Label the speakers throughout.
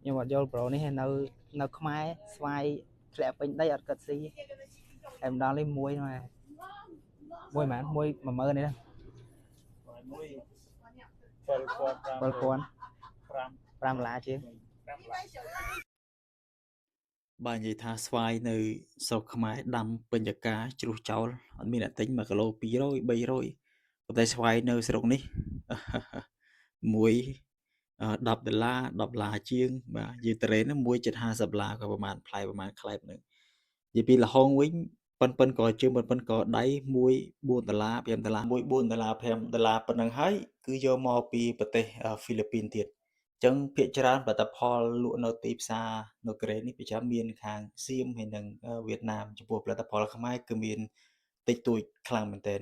Speaker 1: nhưng mà vô pro này nó không ai xoay lẹ bên đây ở cất xí em đang lên muối mà muối mà mơ này đó bờ con ram lá chứ
Speaker 2: បាទនិយាយថាស្វាយនៅស្រុកខ្មែរដាំពេញចកាជ្រុះចោលអត់មានអ្នកទិញ1គីឡូ200 300ប៉ុន្តែស្វាយនៅស្រុកនេះ មួយ$10 $10ជាងបាទយើងត្រេនមួយជិត$50ក៏ប្រហែលផ្លែប្រហែលក្លែបនឹងនិយាយពីល្ហុងវិញប៉ុនក៏ជើងប៉ុនក៏ដៃមួយ$4 $5មួយ$4 $5ប៉ុណ្ណឹងហើយគឺយកមកពីប្រទេសហ្វីលីពីនទៀតចឹងភាគច្រើនផលិតផលលក់នៅទីផ្សារនៅកូរ៉េនេះប្រចាំមានខាងសៀមហើយនិងវៀតណាមចំពោះផលិតផលខ្មែរគឺមានតិចតួចខ្លាំងមែនទែន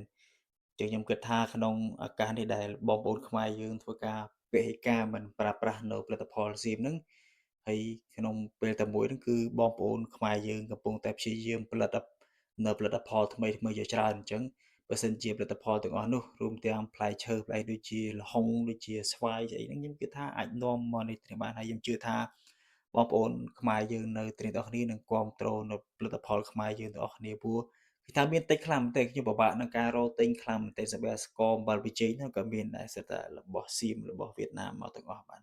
Speaker 2: ចឹងខ្ញុំគិតថាក្នុងឱកាសនេះដែលបងប្អូនខ្មែរយើងធ្វើការពហិការមិនប្រើប្រាស់នៅផលិតផលសៀមហ្នឹងហើយក្នុងពេលតែមួយហ្នឹងគឺបងប្អូនខ្មែរយើងកំពុងតែព្យាយាមផលិតនៅផលិតផលថ្មីៗជាច្រើនអញ្ចឹងបើសិនជាផលិតផលទាំងអស់នោះរួមទាំងផ្លែឈើផ្លែដូចជាល្ហុងដូចជាស្វាយស្អីហ្នឹងខ្ញុំគិតថាអាចនាំមកនេះគ្នាបានហើយខ្ញុំជឿថាបងប្អូនខ្មែរយើងនៅទីនេះទាំងអស់គ្នានឹងគ្រប់គ្រងនៅផលិតផលខ្មែរយើងទាំងអស់គ្នាព្រោះគឺថាមានតិចខ្លាំងមែនទែនខ្ញុំពិបាកនឹងការរកទិញខ្លាំងមែនទែនសម្រាប់ស្ករអំបិលប៊ីចេងហ្នឹងក៏មានដែរសិតតែរបស់សៀមរបស់វៀតណាមមកទាំងអស់បាទ